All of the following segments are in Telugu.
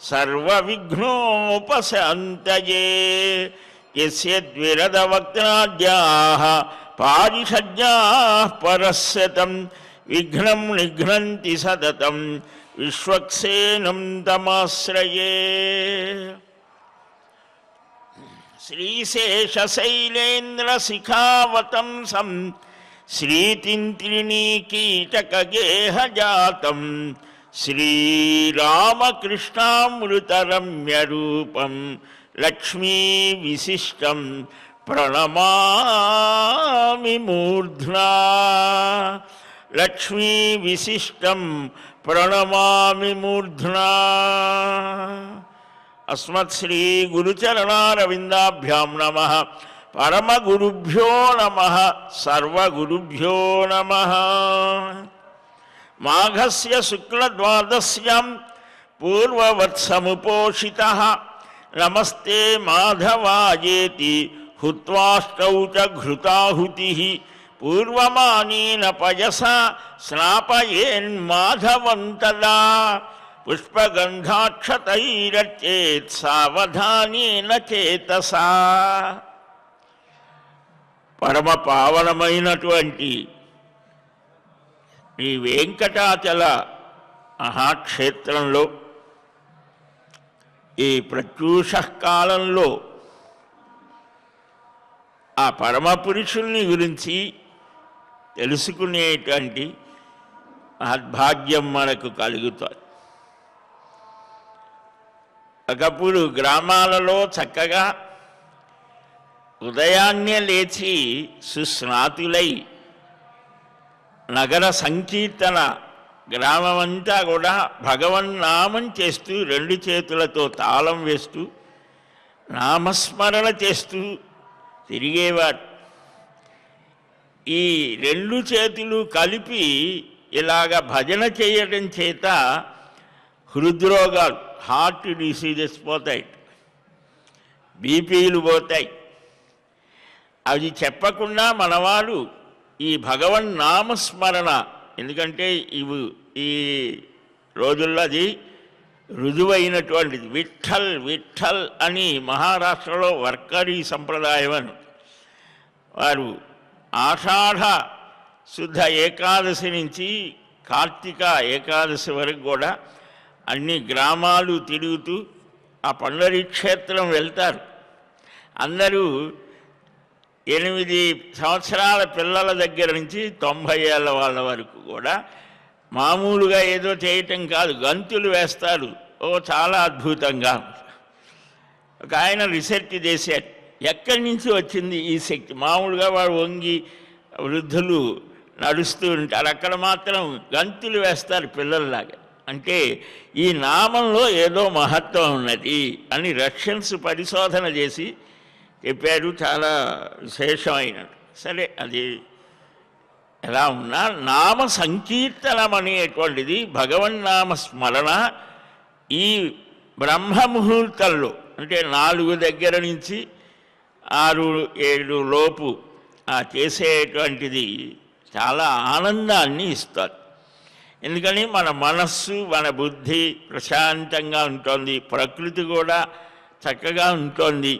సర్వవిఘ్నోపశాంతయే యస్య ద్విరదవక్త్రాద్యాః పారిషజ్ఞాః పరస్యతం విఘ్నం నిఘ్నంతి సతతం విశ్వక్సేనం తమాశ్రయే. శ్రీశేషశైలేంద్రశిఖావతంసం శ్రీతింత్రిణీకీటకగేహజాతం శ్రీరామకృష్ణామృతరమ్యరూపం లక్ష్మీవిశిష్టం ప్రణమామి మూర్ధ్నా. లక్ష్మీవిశిష్టం ప్రణమామి మూర్ధ్నా. అస్మత్శ్రీ గురుచరణారవిందాభ్యాం నమః. పరమగురుభ్యో నమః. సర్వగురుభ్యో నమః. మాఘస్య శుక్లద్వాదశ్యాం పూర్వవత్సముపోషితః నమస్తే మాధవాయేతి హుత్వాష్టౌ చ ఘృతాహుతిః పూర్వమానేన పయసా స్నాపయేన్మాధవం తదా పుష్పగంధాక్షతైరర్చేత్ సావధానేన చేతసా. పరమ పావనమైనటువంటి ఈ వెంకటాచల మహాక్షేత్రంలో ఈ ప్రత్యూష కాలంలో ఆ పరమపురుషుల్ని గురించి తెలుసుకునేటువంటి మహద్భాగ్యం మనకు కలుగుతుంది. ఒకప్పుడు గ్రామాలలో చక్కగా ఉదయాన్నే లేచి సుస్నాతులై నగర సంకీర్తన గ్రామమంతా కూడా భగవన్నామం చేస్తూ రెండు చేతులతో తాళం వేస్తూ నామస్మరణ చేస్తూ తిరిగేవారు. ఈ రెండు చేతులు కలిపి ఇలాగ భజన చేయడం చేత హృద్రోగాలు, హార్ట్ డిసీజెస్ పోతాయి, బీపీలు పోతాయి. అది చెప్పకుండా మనవారు ఈ భగవన్ నామస్మరణ, ఎందుకంటే ఈ రోజుల్లో అది రుజువైనటువంటిది. విఠల్ విఠల్ అని మహారాష్ట్రలో వర్కరీ సంప్రదాయం అని వారు ఆషాఢ శుద్ధ ఏకాదశి నుంచి కార్తీక ఏకాదశి వరకు కూడా అన్ని గ్రామాలు తిరుగుతూ ఆ పండరీ క్షేత్రం వెళ్తారు. అందరూ 8 సంవత్సరాల పిల్లల దగ్గర నుంచి 90 ఏళ్ళ వాళ్ళ వరకు కూడా మామూలుగా ఏదో చేయటం కాదు, గంతులు వేస్తారు. చాలా అద్భుతంగా. ఒక ఆయన రీసెర్చ్ చేశారు, ఎక్కడి నుంచి వచ్చింది ఈ శక్తి. మామూలుగా వాడు వంగి వృద్ధులు నడుస్తూ ఉంటారు, అక్కడ మాత్రం గంతులు వేస్తారు పిల్లల్లాగా. అంటే ఈ నామంలో ఏదో మహత్వం ఉన్నది అని రష్యన్స్ పరిశోధన చేసి చెప్పారు. చాలా విశేషమైనది. సరే, అది ఎలా ఉన్నా నామ సంకీర్తనం అనేటువంటిది భగవన్నామ స్మరణ ఈ బ్రహ్మముహూర్తంలో, అంటే 4 దగ్గర నుంచి 6-7 లోపు చేసేటువంటిది చాలా ఆనందాన్ని ఇస్తుంది. ఎందుకని మన మనస్సు, మన బుద్ధి ప్రశాంతంగా ఉంటుంది, ప్రకృతి కూడా చక్కగా ఉంటుంది.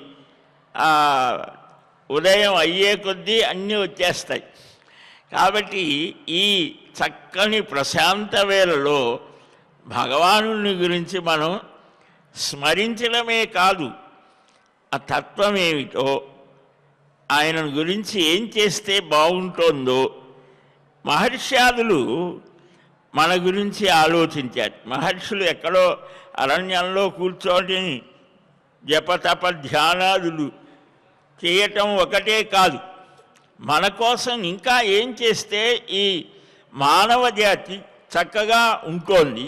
ఉదయం అయ్యే కొద్దీ అన్నీ వచ్చేస్తాయి. కాబట్టి ఈ చక్కని ప్రశాంత వేళలో భగవాను గురించి మనం స్మరించడమే కాదు, ఆ తత్వం ఏమిటో, ఆయన గురించి ఏం చేస్తే బాగుంటుందో మహర్షాదులు మన గురించి ఆలోచించారు. మహర్షులు ఎక్కడో అరణ్యంలో కూర్చొని జపతప ధ్యానాదులు చేయటం ఒకటే కాదు, మన కోసం ఇంకా ఏం చేస్తే ఈ మానవ జాతి చక్కగా ఉంటుంది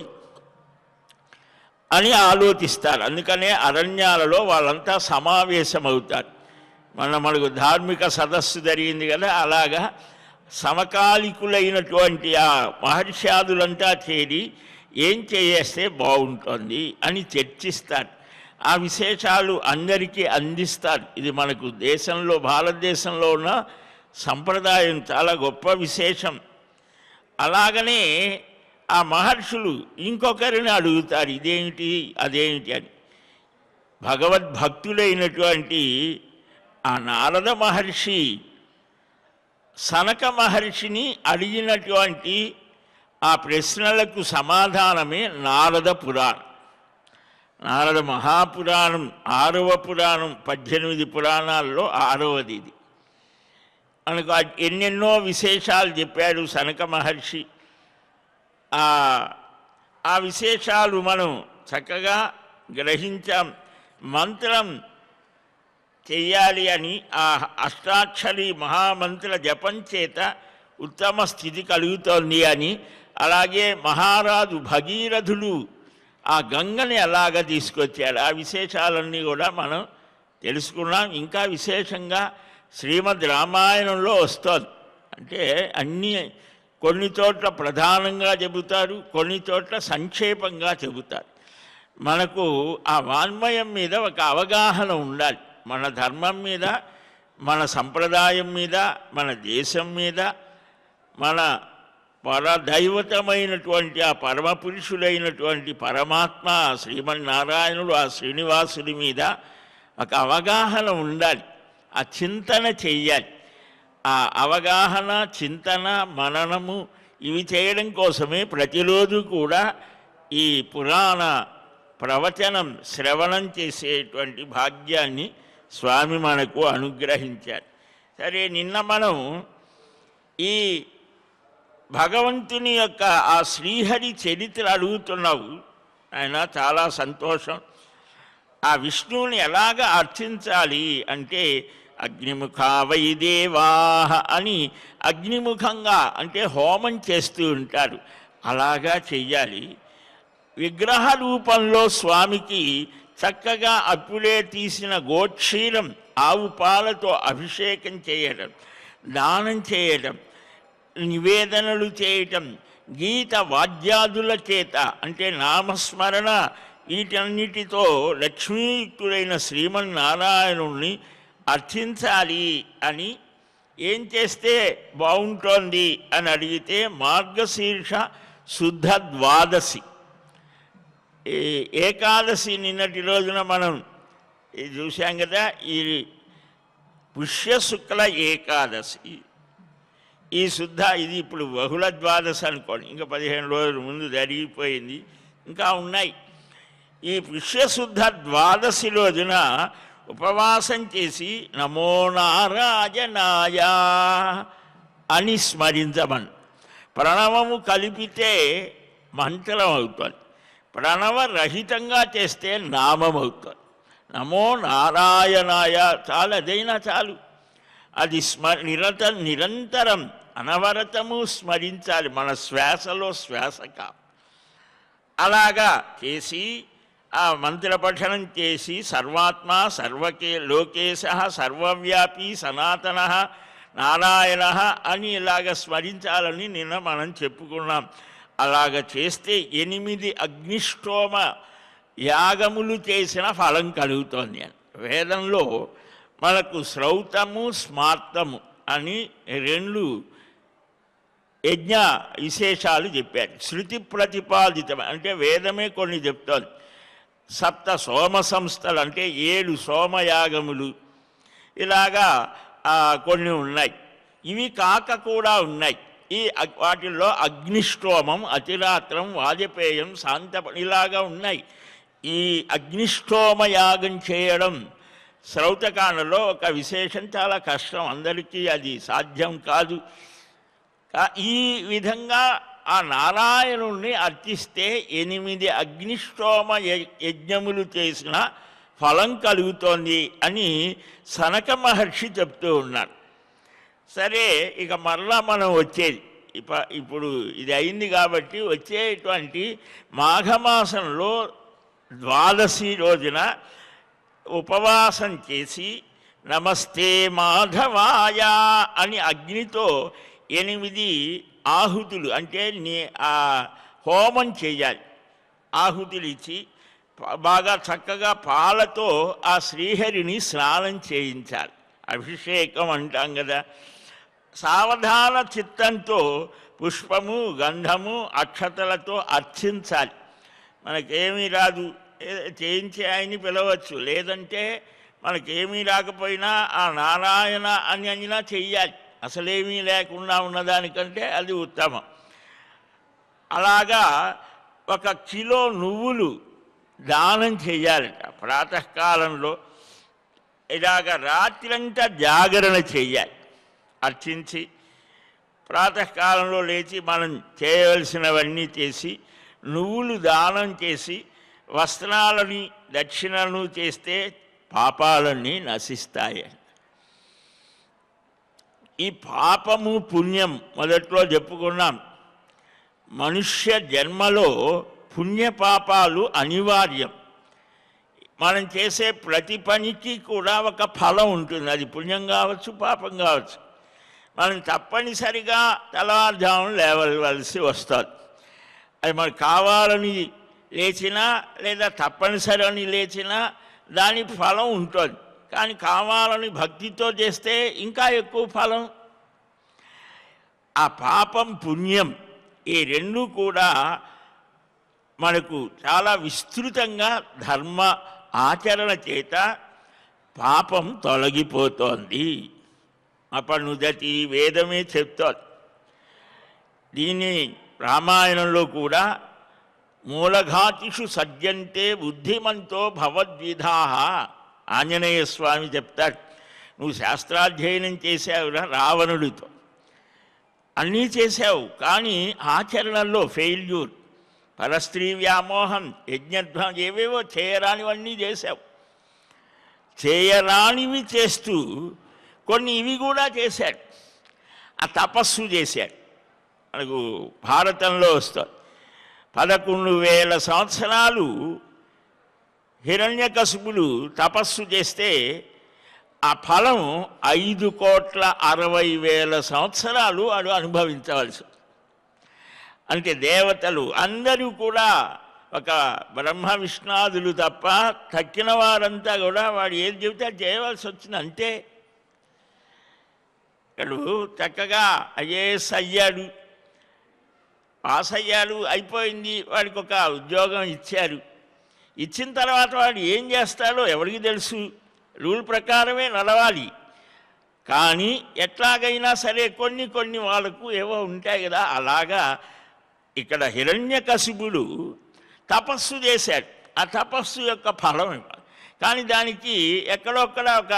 అని ఆలోచిస్తారు. అందుకనే అరణ్యాలలో వాళ్ళంతా సమావేశమవుతారు. మనకు ధార్మిక సదస్సు జరిగింది కదా, అలాగా సమకాలికులైనటువంటి ఆ మహర్షాదులంతా చేరి ఏం చేస్తే బాగుంటుంది అని చర్చిస్తారు. ఆ విశేషాలు అందరికీ అందిస్తారు. ఇది మనకు దేశంలో, భారతదేశంలో ఉన్న సంప్రదాయం, చాలా గొప్ప విశేషం. అలాగనే ఆ మహర్షులు ఇంకొకరిని అడుగుతారు, ఇదేమిటి అదేమిటి అని. భగవద్భక్తులైనటువంటి ఆ నారద మహర్షి సనక మహర్షిని అడిగినటువంటి ఆ ప్రశ్నలకు సమాధానమే నారద పురాణం. నారద మహాపురాణం 6వ పురాణం, 18 పురాణాల్లో 6వది ఇది. మనకు ఎన్నెన్నో విశేషాలు చెప్పాడు సనక మహర్షి. ఆ విశేషాలు మనం చక్కగా గ్రహించాం. మంత్రం చెయ్యాలి అని ఆ అష్టాక్షరి మహామంత్ర జపం చేత ఉత్తమ స్థితి కలుగుతోంది అని, అలాగే మహారాజు భగీరథుడు ఆ గంగని అలాగ తీసుకొచ్చాడు. ఆ విశేషాలన్నీ కూడా మనం తెలుసుకున్నాం. ఇంకా విశేషంగా శ్రీమద్ రామాయణంలో వస్తుంది. అంటే కొన్ని చోట్ల ప్రధానంగా చెబుతారు, కొన్ని చోట్ల సంక్షేపంగా చెబుతారు. మనకు ఆ వాన్మయం మీద ఒక అవగాహన ఉండాలి. మన ధర్మం మీద, మన సంప్రదాయం మీద, మన దేశం మీద, మన పరదైవతమైనటువంటి ఆ పరమపురుషులైనటువంటి పరమాత్మ శ్రీమన్నారాయణుడు ఆ శ్రీనివాసుడి మీద ఒక అవగాహన ఉండాలి. ఆ చింతన చెయ్యాలి. ఆ అవగాహన, చింతన, మననము ఇవి చేయడం కోసమే ప్రతిరోజు కూడా ఈ పురాణ ప్రవచనం శ్రవణం చేసేటువంటి భాగ్యాన్ని స్వామి మనకు అనుగ్రహించారు. సరే, నిన్న మనం ఈ భగవంతుని యొక్క ఆ శ్రీహరి చరిత్ర అడుగుతున్నావు ఆయన. చాలా సంతోషం. ఆ విష్ణువుని ఎలాగ అర్చించాలి అంటే అగ్నిముఖా వైదేవాహ అని అగ్నిముఖంగా అంటే హోమం చేస్తూ ఉంటారు, అలాగా చెయ్యాలి. విగ్రహ రూపంలో స్వామికి చక్కగా అప్పుడే తీసిన గోక్షీరం ఆవు పాలతో అభిషేకం చేయడం, దానం చేయడం, నివేదనలు చేయటం, గీత వాద్యాదుల చేత అంటే నామస్మరణ వీటన్నిటితో లక్ష్మీయుక్తుడైన శ్రీమన్నారాయణుణ్ణి అర్చించాలి అని. ఏం చేస్తే బాగుంటోంది అని అడిగితే మార్గశీర్ష శుద్ధ ద్వాదశి ఏకాదశి నిన్నటి రోజున మనం చూసాం కదా. ఈ పుష్యశుక్ల ఏకాదశి, ఈ శుద్ధ ఇది ఇప్పుడు బహుళ ద్వాదశి అనుకోండి, ఇంకా 15 రోజుల ముందు జరిగిపోయింది, ఇంకా ఉన్నాయి. ఈ పుష్యశుద్ధ ద్వాదశి రోజున ఉపవాసం చేసి నమో నారాయణాయ అని స్మరించమని. ప్రణవము కలిపితే మంత్రం అవుతుంది, ప్రణవరహితంగా చేస్తే నామం అవుతుంది. నమో నారాయణాయ చాలు, అదైనా చాలు. అది నిరంతరం అనవరతము స్మరించాలి, మన శ్వాసలో శ్వాసక. అలాగా చేసి ఆ మంత్రపఠనం చేసి సర్వాత్మ లోకేశ సర్వవ్యాపి సనాతన నారాయణ అని ఇలాగ స్మరించాలని నిన్న మనం చెప్పుకున్నాం. అలాగ చేస్తే 8 అగ్నిష్టోమ యాగములు చేసిన ఫలం కలుగుతోంది అని. వేదంలో మనకు శ్రౌతము స్మార్తము అని 2 యజ్ఞ విశేషాలు చెప్పారు. శృతి ప్రతిపాదితం అంటే వేదమే కొన్ని చెప్తోంది. 7 సోమ సంస్థలు అంటే 7 సోమయాగములు ఇలాగా కొన్ని ఉన్నాయి. ఇవి కాక కూడా ఉన్నాయి. వాటిల్లో అగ్నిష్టోమం, అతిరాత్రం, వాజపేయం, ఇలాగా ఉన్నాయి. ఈ అగ్నిష్టోమ యాగం చేయడం శ్రౌతకాండలో ఒక విశేషం. చాలా కష్టం, అందరికీ అది సాధ్యం కాదు. ఈ విధంగా ఆ నారాయణుణ్ణి అర్చిస్తే 8 అగ్నిష్టోమ యజ్ఞములు చేసిన ఫలం కలుగుతోంది అని సనక మహర్షి చెప్తూ ఉన్నాడు. సరే, ఇక మరలా మనం వచ్చేది ఇప్పుడు ఇది అయింది కాబట్టి వచ్చేటువంటి మాఘమాసంలో ద్వాదశి రోజున ఉపవాసం చేసి నమస్తే మాధవాయ అని అగ్నితో 8 ఆహుతులు అంటే హోమం చేయాలి. ఆహుతులు ఇచ్చి బాగా చక్కగా పాలతో ఆ శ్రీహరిని స్నానం చేయించాలి. అభిషేకం అంటాం కదా. సావధాన చిత్తంతో పుష్పము గంధము అక్షతలతో అర్చించాలి. మనకేమీ రాదు చేయించి ఆయన్ని పిలవచ్చు, లేదంటే మనకేమీ రాకపోయినా ఆ నారాయణ అని అయినా చెయ్యాలి. అసలేమీ లేకుండా ఉన్నదానికంటే అది ఉత్తమం. అలాగా 1 కిలో నువ్వులు దానం చెయ్యాలట ప్రాతకాలంలో. ఇలాగ రాత్రంతా జాగరణ చెయ్యాలి. అర్చించి ప్రాతకాలంలో లేచి మనం చేయవలసినవన్నీ చేసి నువ్వులు దానం చేసి వస్త్రాలని దక్షిణను చేస్తే పాపాలన్నీ నశిస్తాయి. ఈ పాపము పుణ్యం మొదట్లో చెప్పుకున్నాం. మనుష్య జన్మలో పుణ్యపాపాలు అనివార్యం. మనం చేసే ప్రతి పనికి కూడా ఒక ఫలం ఉంటుంది. అది పుణ్యం కావచ్చు, పాపం కావచ్చు. మనం తప్పనిసరిగా తెల్లవారుజామున లేవలసి వస్తుంది. అది మనకు కావాలని లేచినా లేదా తప్పనిసరి అని లేచినా దాని ఫలం ఉంటుంది. కానీ కావాలని భక్తితో చేస్తే ఇంకా ఎక్కువ ఫలం. ఆ పాపం పుణ్యం ఈ రెండు కూడా మనకు చాలా విస్తృతంగా ధర్మ ఆచరణ చేత పాపం తొలగిపోతోంది. అపనుదతి వేదమే చెప్తోంది. దీన్ని రామాయణంలో కూడా మూలఘాతిషు సజ్జంతే బుద్ధిమంతో భవద్విధా ఆంజనేయ స్వామి చెప్తాడు. నువ్వు శాస్త్రాధ్యయనం చేసావురా రావణుడితో, అన్నీ చేశావు, కానీ ఆచరణలో ఫెయిల్యూర్, పరస్త్రీ వ్యామోహం, యజ్ఞధ్వం, ఏవేవో చేయరానివన్నీ చేశావు. చేయరానివి చేస్తూ కొన్ని ఇవి కూడా చేశాడు. ఆ తపస్సు చేశాడు. మనకు భారతంలో వస్తుంది 11,000 సంవత్సరాలు హిరణ్యకశిపుడు తపస్సు చేస్తే ఆ ఫలం 5,60,000 సంవత్సరాలు వాడు అనుభవించవలసి. అంటే దేవతలు అందరూ కూడా ఒక బ్రహ్మ విష్ణాదులు తప్ప తక్కిన వారంతా కూడా వాడు ఏది చెబితే అది చేయవలసి వచ్చింది. అంతే. ఇక్కడ చక్కగా ఐఏఎస్ అయ్యాడు, పాస్ అయ్యాడు, అయిపోయింది. వాడికి ఒక ఉద్యోగం ఇచ్చారు. ఇచ్చిన తర్వాత వాడు ఏం చేస్తాడో ఎవరికి తెలుసు. రూల్ ప్రకారమే నడవాలి. కానీ ఎట్లాగైనా సరే కొన్ని వాళ్ళకు ఏవో ఉంటాయి కదా. అలాగా ఇక్కడ హిరణ్యకశిపుడు తపస్సు చేశాడు. ఆ తపస్సు యొక్క ఫలం ఇవ్వాలి. కానీ దానికి ఎక్కడొక్కడ ఒక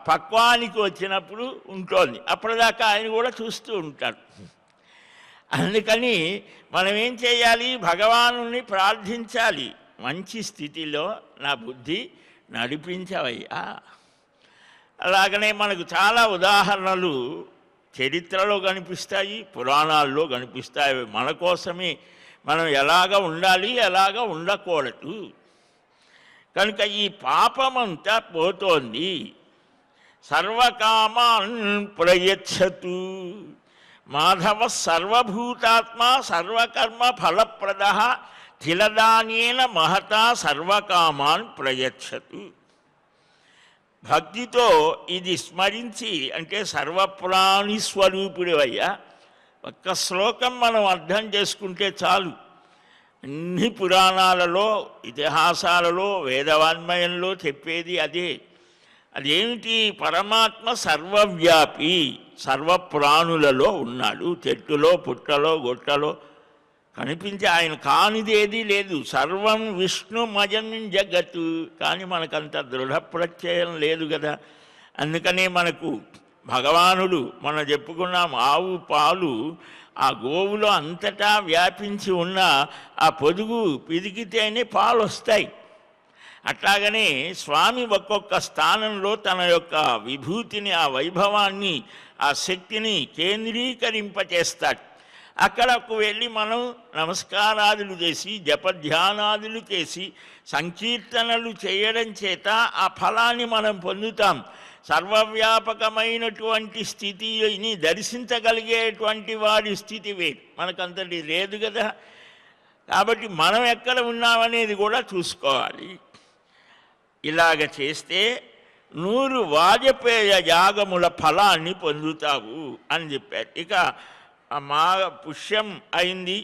పక్వానికి వచ్చినప్పుడు ఉంటుంది. అప్పటిదాకా ఆయన కూడా చూస్తూ ఉంటాడు. అందుకని మనం ఏం చేయాలి? భగవానుని ప్రార్థించాలి. మంచి స్థితిలో నా బుద్ధి నడిపించవయ్యా. అలాగనే మనకు చాలా ఉదాహరణలు చరిత్రలో కనిపిస్తాయి, పురాణాల్లో కనిపిస్తాయి. మన కోసమే మనం ఎలాగ ఉండాలి, ఎలాగ ఉండకూడదు. కనుక ఈ పాపమంతా పోతోంది. సర్వకామాన్ ప్రయచ్చతు మాధవ సర్వభూతాత్మ సర్వకర్మ ఫలప్రద తిలదానేన మహతా సర్వకామాన్ ప్రయచ్చతు. భక్తితో ఇది స్మరించి, అంటే సర్వప్రాణి స్వరూపుడు అయ్యా. ఒక్క శ్లోకం మనం అర్థం చేసుకుంటే చాలు. అన్ని పురాణాలలో, ఇతిహాసాలలో, వేదవాన్మయంలో చెప్పేది అదే. అదేమిటి? పరమాత్మ సర్వవ్యాపి, సర్వప్రాణులలో ఉన్నాడు. చెట్టులో, పుట్టలో, గొట్టలో కనిపించే ఆయన కానిదేది లేదు. సర్వం విష్ణుమయం జగత్తు. కానీ మనకంత దృఢప్రత్యయం లేదు కదా. అందుకనే మనకు భగవానుడు మనం చెప్పుకున్నాం, ఆవు పాలు ఆ గోవులో అంతటా వ్యాపించి ఉన్న ఆ పొదుగు పిదికితేనే పాలు వస్తాయి. అట్లాగనే స్వామి ఒక్కొక్క స్థానంలో తన యొక్క విభూతిని, ఆ వైభవాన్ని, ఆ శక్తిని కేంద్రీకరింపచేస్తాడు. అక్కడకు వెళ్ళి మనం నమస్కారాదులు చేసి, జపధ్యానాదులు చేసి, సంకీర్తనలు చేయడం చేత ఆ ఫలాన్ని మనం పొందుతాం. సర్వవ్యాపకమైనటువంటి స్థితిని దర్శించగలిగేటువంటి వాడి స్థితి వేరు. మనకంతటి లేదు కదా. కాబట్టి మనం ఎక్కడ ఉన్నామనేది కూడా చూసుకోవాలి. ఇలాగ చేస్తే 100 వాజపేయ యాగముల ఫలాన్ని పొందుతావు అని చెప్పారు. ఇక పుష్యం అయింది,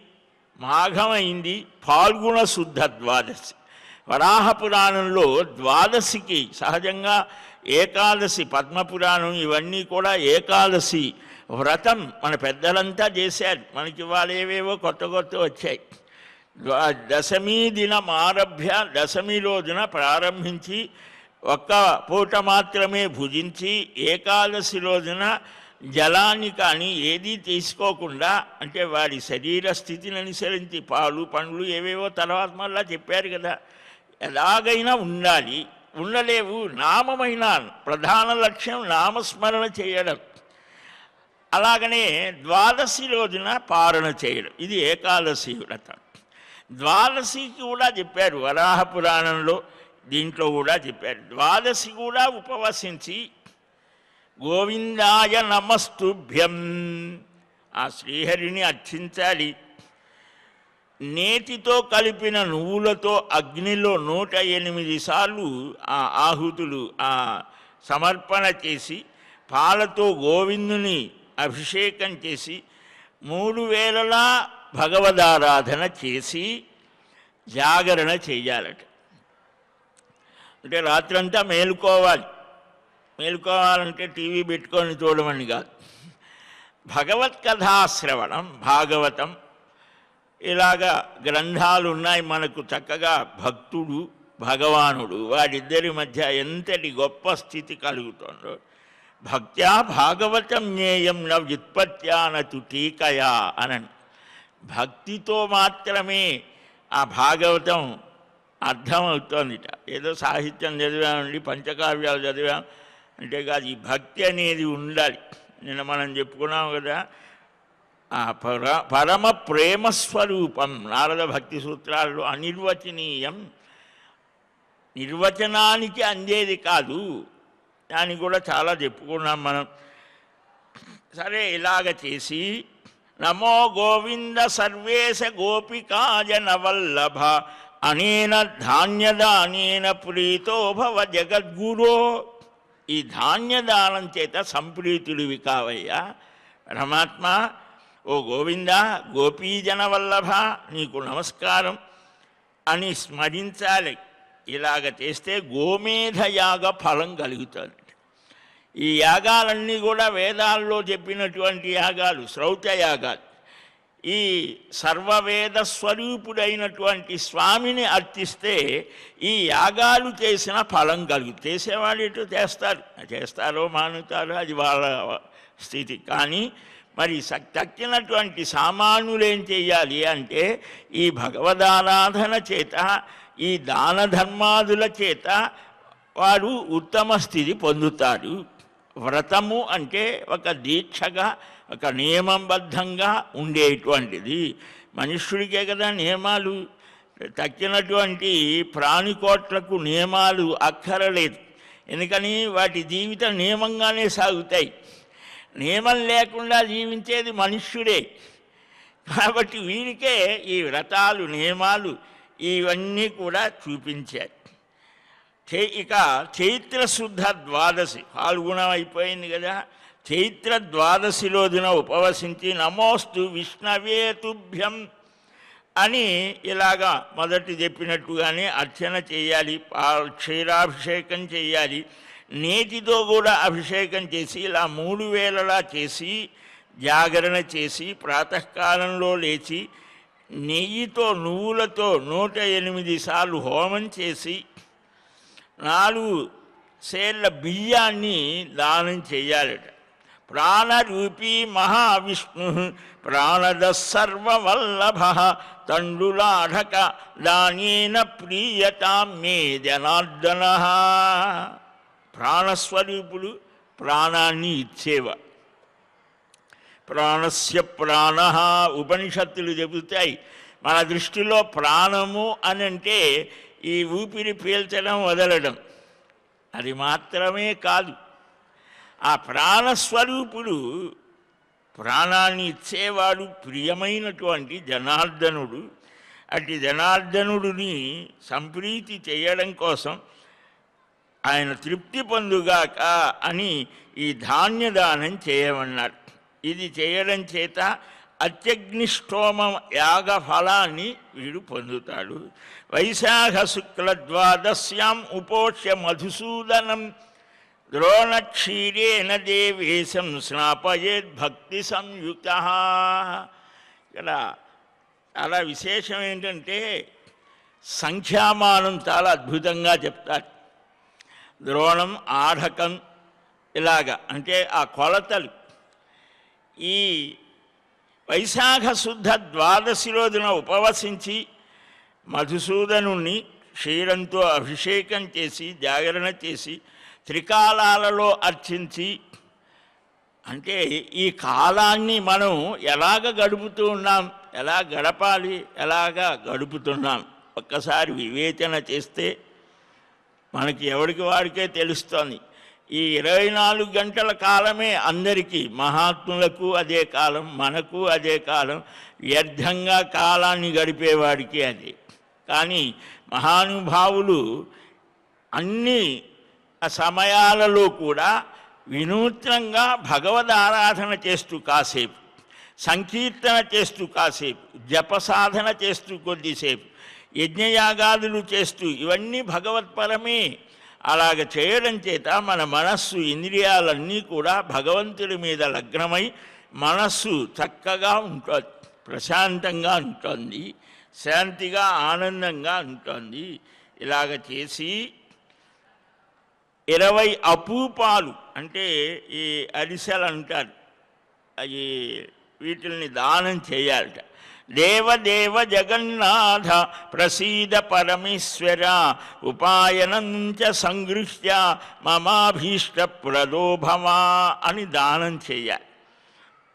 మాఘం అయింది, పాల్గొన శుద్ధ ద్వాదశి. వరాహ పురాణంలో ద్వాదశికి సహజంగా ఏకాదశి, పద్మపురాణం ఇవన్నీ కూడా ఏకాదశి వ్రతం మన పెద్దలంతా చేశారు. మనకి వాళ్ళు ఏవేవో కొత్త వచ్చాయి. దశమి దినం ఆరభ్య, దశమి రోజున ప్రారంభించి ఒక్క పూట మాత్రమే భుజించి ఏకాదశి రోజున జలాన్ని కానీ ఏదీ తీసుకోకుండా, అంటే వారి శరీర స్థితిని అనుసరించి పాలు పండ్లు ఏవేవో తర్వాత మళ్ళా చెప్పారు కదా, ఎలాగైనా ఉండాలి. ఉండలేవు, నామమైన ప్రధాన లక్ష్యం నామస్మరణ చేయడం. అలాగనే ద్వాదశి రోజున పారణ చేయడం, ఇది ఏకాదశి వ్రతం. ద్వాదశికి కూడా చెప్పారు వరాహ పురాణంలో, దీంట్లో కూడా చెప్పారు. ద్వాదశి కూడా ఉపవసించి గోవిందాయ నమస్తుభ్యం ఆ శ్రీహరిని అర్చించాలి. నేతితో కలిపిన నువ్వులతో అగ్నిలో 108 సార్లు ఆ ఆహుతులు సమర్పణ చేసి, పాలతో గోవిందుని అభిషేకం చేసి 3 వేళలా భగవదారాధన చేసి జాగరణ చేయాలట. అంటే రాత్రంతా మేలుకోవాలంటే టీవీ పెట్టుకొని చూడమని కాదు. భగవత్కథాశ్రవణం, భాగవతం ఇలాగా గ్రంథాలు ఉన్నాయి మనకు. చక్కగా భక్తుడు భగవానుడు వారిద్దరి మధ్య ఎంతటి గొప్ప స్థితి కలుగుతుందో. భక్త్యా భాగవతం జ్ఞేయం న వ్యుత్పత్యానతు టీకయా అనని. భక్తితో మాత్రమే ఆ భాగవతం అర్థమవుతోందిట. ఏదో సాహిత్యం చదివామండి, పంచకావ్యాలు చదివాం అంటే కాదు, ఈ భక్తి అనేది ఉండాలి. నిన్న మనం చెప్పుకున్నాం కదా, ఆ పరమ ప్రేమస్వరూపం నారద భక్తి సూత్రాల్లో అనిర్వచనీయం, నిర్వచనానికి అందేది కాదు. దాన్ని కూడా చాలా చెప్పుకున్నాం మనం. సరే, ఇలాగ చేసి నమో గోవింద సర్వేశ గోపికాజన వల్లభ అనేన ధాన్యదానేన ప్రీతో భవ జగద్గురో. ఈ ధాన్యదానం చేత సంప్రీతుడివి కావయ్యా పరమాత్మ. ఓ గోవింద, గోపీజన వల్లభ, నీకు నమస్కారం అని స్మరించాలి. ఇలాగ చేస్తే గోమేధ యాగ ఫలం కలుగుతుంది. ఈ యాగాలన్నీ కూడా వేదాల్లో చెప్పినటువంటి యాగాలు, శ్రౌత యాగాలు. ఈ సర్వవేద స్వరూపుడైనటువంటి స్వామిని అర్చిస్తే ఈ యాగాలు చేసిన ఫలం కలుగుతుంది. చేసేవాళ్ళు ఇటు చేస్తారో మానుతారో అది వాళ్ళ స్థితి. కానీ మరి తక్కినటువంటి సామాన్యులు ఏం చెయ్యాలి అంటే ఈ భగవదారాధన చేత, ఈ దాన ధర్మాదుల చేత వారు ఉత్తమ స్థితి పొందుతారు. వ్రతము అంటే ఒక దీక్షగా, ఒక నియమబద్ధంగా ఉండేటువంటిది. మనుష్యుడికే కదా నియమాలు. తక్కినటువంటి ప్రాణికోట్లకు నియమాలు అక్కరలేదు. ఎందుకని వాటి జీవితం నియమంగానే సాగుతాయి. నియమం లేకుండా జీవించేది మనుష్యుడే. కాబట్టి వీరికే ఈ వ్రతాలు, నియమాలు ఇవన్నీ కూడా చూపించాయి. ఇక చైత్రశుద్ధ ద్వాదశి పాల్గొనం అయిపోయింది కదా. చైత్ర ద్వాదశి రోజున ఉపవసించి నమోస్తు విష్ణవే తుభ్యం అని ఇలాగా మొదటి చెప్పినట్టుగానే అర్చన చేయాలి. క్షీరాభిషేకం చేయాలి. నేతితో కూడా అభిషేకం చేసి ఇలా 3 వేళలా చేసి జాగరణ చేసి ప్రాతకాలంలో లేచి నెయ్యితో నువ్వులతో 108 సార్లు హోమం చేసి 4 సేర్ల బియ్యాన్ని దానం చేయాలట. ప్రాణరూపీ మహావిష్ణు ప్రాణద సర్వవల్లభ తండులాఢక దానేన ప్రీయతాం మే జనార్దన. ప్రాణస్వరూపుడు, ప్రాణాన్ని ఇచ్చేవా. ప్రాణస్య ప్రాణ ఉపనిషత్తులు చెబుతాయి. మన దృష్టిలో ప్రాణము అని అంటే ఈ ఊపిరి పీల్చడం వదలడం అది మాత్రమే కాదు. ఆ ప్రాణస్వరూపుడు, ప్రాణాన్ని ఇచ్చేవాడు ప్రియమైనటువంటి జనార్దనుడు. అటు జనార్దనుడిని సంప్రీతి చేయడం కోసం ఆయన తృప్తి పొందుగాక అని ఈ ధాన్యదానం చేయమన్నాడు. ఇది చేయడం చేత అత్యగ్నిష్టోమ యాగ ఫలాన్ని వీడు పొందుతాడు. వైశాఖ శుక్ల ద్వాదశ్యాం ఉపోష్య మధుసూదనం ద్రోణక్షీరేణ దేవేశం స్నాపయేద్ భక్తి సంయుక్త. ఇక్కడ చాలా విశేషం ఏంటంటే సంఖ్యామానం చాలా అద్భుతంగా చెప్తారు. ద్రోణం, ఆఢకం ఇలాగా అంటే ఆ కొలతలు. ఈ వైశాఖ శుద్ధ ద్వాదశి రోజున ఉపవసించి మధుసూదనుణ్ణి క్షీరంతో అభిషేకం చేసి జాగరణ చేసి త్రికాలాలలో అర్చించి, అంటే ఈ కాలాన్ని మనం ఎలాగ గడుపుతూ ఉన్నాం, ఎలా గడపాలి, ఎలాగా గడుపుతున్నాం ఒక్కసారి వివేచన చేస్తే మనకి ఎవరికి వాడికే తెలుస్తోంది. ఈ 24 గంటల కాలమే అందరికీ, మహాత్ములకు అదే కాలం, మనకు అదే కాలం, వ్యర్థంగా కాలాన్ని గడిపేవాడికి అదే. కానీ మహానుభావులు అన్ని సమయాలలో కూడా వినూత్నంగా భగవద్ ఆరాధన చేస్తూ కాసేపు, సంకీర్తన చేస్తూ కాసేపు, జపసాధన చేస్తూ కొద్దిసేపు, యజ్ఞయాగాదులు చేస్తూ, ఇవన్నీ భగవత్పరమే. అలాగ చేయడం చేత మన మనస్సు, ఇంద్రియాలన్నీ కూడా భగవంతుడి మీద లగ్నమై మనస్సు చక్కగా ఉంటుంది, ప్రశాంతంగా ఉంటుంది, శాంతిగా ఆనందంగా ఉంటుంది. ఇలాగ చేసి 20 అపూపాలు అంటే ఈ అరిసెలు అంటారు, అవి వీటిల్ని దానం చేయాలట. దేవదేవ జగన్నాథ ప్రసీద పరమేశ్వర ఉపాయనంచ సంగృహ్య మమాభీష్ట ప్రలోభమా అని దానం చేయాలి.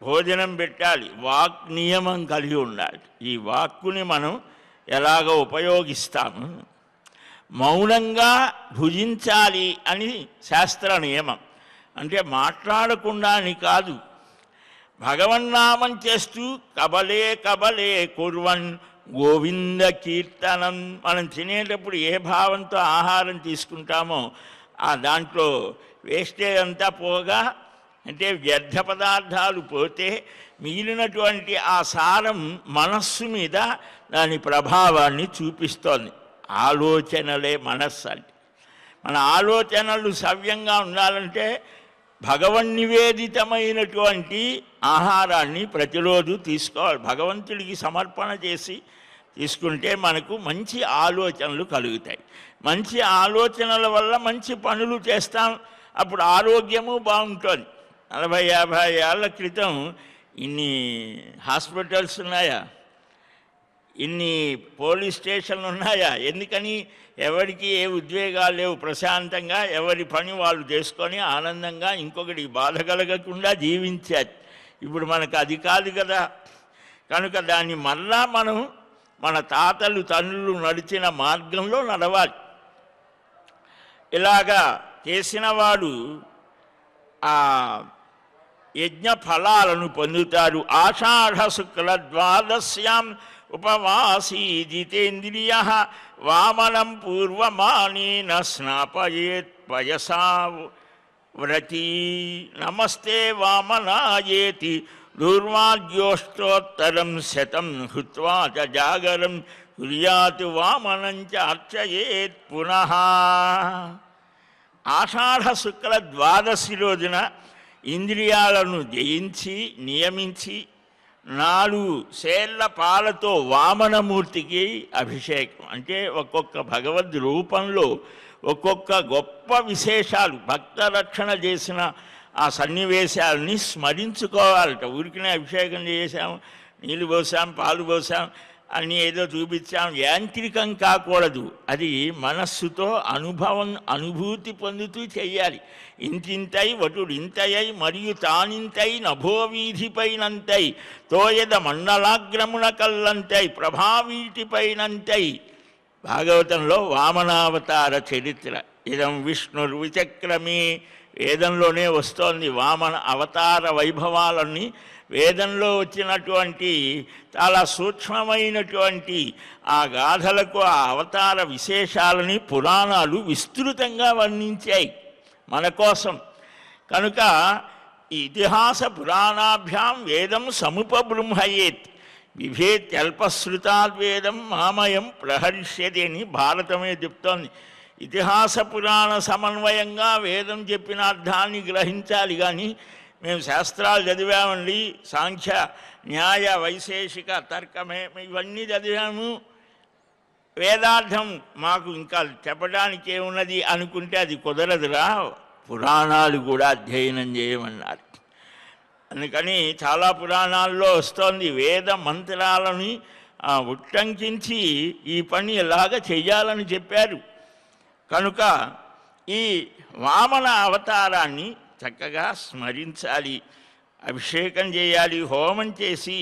భోజనం పెట్టాలి, వాక్ నియమం కలిగి ఉండాలి. ఈ వాక్కుని మనం ఎలాగ ఉపయోగిస్తాము, మౌనంగా భుజించాలి అని శాస్త్ర నియమం. అంటే మాట్లాడకుండా అని కాదు, భగవన్నామం చేస్తూ కబలే కబలే కుర్వన్ గోవింద కీర్తనం. మనం తినేటప్పుడు ఏ భావంతో ఆహారం తీసుకుంటామో ఆ దాంట్లో వేస్టేజ్ అంతా పోగా, అంటే వ్యర్థ పదార్థాలు పోతే మిగిలినటువంటి ఆ సారం మనస్సు మీద దాని ప్రభావాన్ని చూపిస్తోంది. ఆలోచనలే మనస్సు అంటే. మన ఆలోచనలు సవ్యంగా ఉండాలంటే భగవన్నివేదితమైనటువంటి ఆహారాన్ని ప్రతిరోజు తీసుకోవాలి. భగవంతుడికి సమర్పణ చేసి తీసుకుంటే మనకు మంచి ఆలోచనలు కలుగుతాయి. మంచి ఆలోచనల వల్ల మంచి పనులు చేస్తాం, అప్పుడు ఆరోగ్యము బాగుంటుంది. 40-50 ఏళ్ల క్రితం ఇన్ని హాస్పిటల్స్ ఉన్నాయా, ఇన్ని పోలీస్ స్టేషన్లు ఉన్నాయా? ఎందుకని? ఎవరికి ఏ ఉద్వేగాలు లేవు, ప్రశాంతంగా ఎవరి పని వాళ్ళు చేసుకొని ఆనందంగా ఇంకొకటి బాధ కలగకుండా జీవించారు. ఇప్పుడు మనకు అది కాదు కదా. కనుక దాన్ని మళ్ళా మనం మన తాతలు తండ్రులు నడిచిన మార్గంలో నడవాలి. ఇలాగా చేసిన వాడు ఆ యజ్ఞ ఫలాలను పొందుతారు. ఆషాఢ శుక్ల ద్వాదశ్యాం ఉపవాసీ జితేంద్రియ వామనం పూర్వమానేన స్నాపయేత్ పయసా వ్రతీ నమస్తే వామనాయేతి దుర్వాద్యోష్టోత్తరం శతం హృత్వా చ జాగరం కుర్యాత్ వామనం చ అర్చయేత్ పునః. ఆషాఢ శుక్ల ద్వాదశి రోజున ఇంద్రియాలను జయించి నియమించి 4 సేళ్ల పాలతో వామనమూర్తికి అభిషేకం. అంటే ఒక్కొక్క భగవద్ రూపంలో ఒక్కొక్క గొప్ప విశేషాలు, భక్త రక్షణ చేసిన ఆ సన్నివేశాలని స్మరించుకోవాలట. ఊరికినే అభిషేకం చేసాం, నీళ్ళు పోసాం, పాలు పోసాం అని ఏదో చూపించాం, యాంత్రికం కాకూడదు. అది మనస్సుతో అనుభూతి పొందుతూ చెయ్యాలి. ఇంతింతై వటుడింతయై మరియు తానింతై నభోవీధిపైనంతై తోయద మండలాగ్రమున కల్లంతై ప్రభావీటిపైనంతై. భాగవతంలో వామనావతార చరిత్ర. ఇదం విష్ణుర్విచక్రమే వేదంలోనే వస్తోంది. వామన అవతార వైభవాలన్నీ వేదంలో వచ్చినటువంటి చాలా సూక్ష్మమైనటువంటి ఆ గాథలకు, ఆ అవతార విశేషాలని పురాణాలు విస్తృతంగా వర్ణించాయి మన కోసం. కనుక ఇతిహాస పురాణాభ్యాం వేదం సముపబృంహయేత్ బిభేత్యల్పశ్రుతాద్వేదం మామయం ప్రహరిష్యతి అని భారతమే చెప్తోంది. ఇతిహాస పురాణ సమన్వయంగా వేదం చెప్పిన అర్థాన్ని గ్రహించాలి. కానీ మేము శాస్త్రాలు చదివామండి, సాంఖ్య న్యాయ వైశేషిక తర్కమే ఇవన్నీ చదివాము, వేదార్థం మాకు ఇంకా చెప్పడానికి ఏమున్నది అనుకుంటే అది కుదరదురా, పురాణాలు కూడా అధ్యయనం చేయమన్నారు. అందుకని చాలా పురాణాల్లో వస్తోంది వేద మంత్రాలని ఉట్టంకించి ఈ పని ఎలాగ చెయ్యాలని చెప్పారు. కనుక ఈ వామన అవతారాన్ని చక్కగా స్మరించాలి, అభిషేకం చేయాలి, హోమం చేసి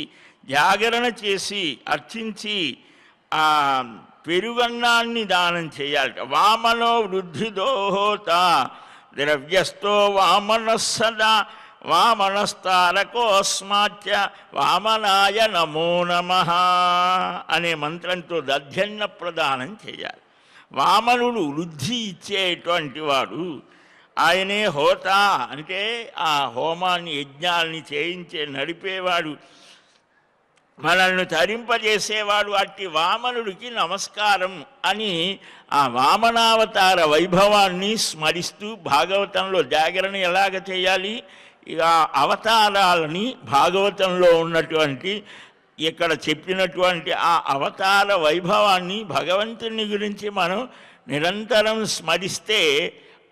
జాగరణ చేసి అర్చించి ఆ పెరుగన్నాన్ని దానం చేయాలి. వామనో వృద్ధిదోహోత ద్రవ్యస్థో వామన సదా వామనస్తారకోస్మాచ్య వామనాయ నమో నమః అనే మంత్రంతో దధ్యన్న ప్రదానం చేయాలి. వామనుడు వృద్ధి ఇచ్చేటువంటి వాడు, ఆయనే హోత అంటే ఆ హోమాన్ని యజ్ఞాల్ని చేయించే నడిపేవాడు, మనల్ని తరింపజేసేవాడు. అట్టి వామనుడికి నమస్కారం అని ఆ వామనావతార వైభవాన్ని స్మరిస్తూ భాగవతంలో జాగరణ ఎలాగ చేయాలి, ఇక అవతారాలని భాగవతంలో ఉన్నటువంటి ఇక్కడ చెప్పినటువంటి ఆ అవతార వైభవాన్ని భగవంతుని గురించి మనం నిరంతరం స్మరిస్తే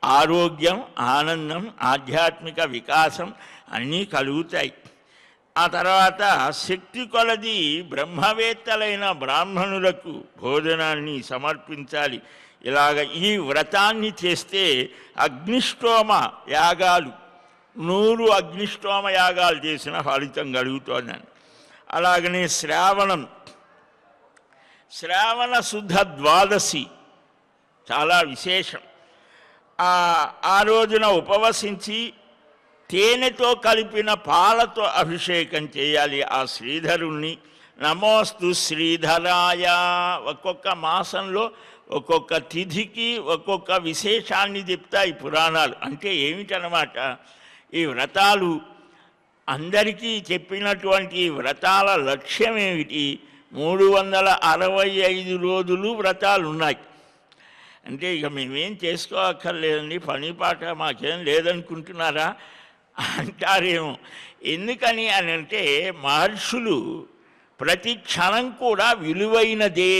ఆరోగ్యం, ఆనందం, ఆధ్యాత్మిక వికాసం అన్నీ కలుగుతాయి. ఆ తర్వాత శక్తి కొలది బ్రహ్మవేత్తలైన బ్రాహ్మణులకు భోజనాన్ని సమర్పించాలి. ఇలాగ ఈ వ్రతాన్ని చేస్తే అగ్నిష్టోమ యాగాలు 100 అగ్నిష్టోమ యాగాలు చేసిన ఫలితం కలుగుతోందని. అలాగనే శ్రావణ శుద్ధ ద్వాదశి చాలా విశేషం. ఆ రోజున ఉపవసించి తేనెతో కలిపిన పాలతో అభిషేకం చేయాలి ఆ శ్రీధరుణ్ణి. నమోస్తు శ్రీధరాయ. ఒక్కొక్క మాసంలో ఒక్కొక్క తిథికి ఒక్కొక్క విశేషాన్ని చెప్తాయి పురాణాలు. అంటే ఏమిటనమాట, ఈ వ్రతాలు అందరికీ చెప్పినటువంటి వ్రతాల లక్ష్యం ఏమిటి? 365 రోజులు వ్రతాలు ఉన్నాయి. అంటే ఇక మేమేం చేసుకోక్కర్లేదండి, పని పాట మాకేం లేదనుకుంటున్నారా అంటారేమో. ఎందుకని అని అంటే మహర్షులు ప్రతి క్షణం కూడా విలువైనదే,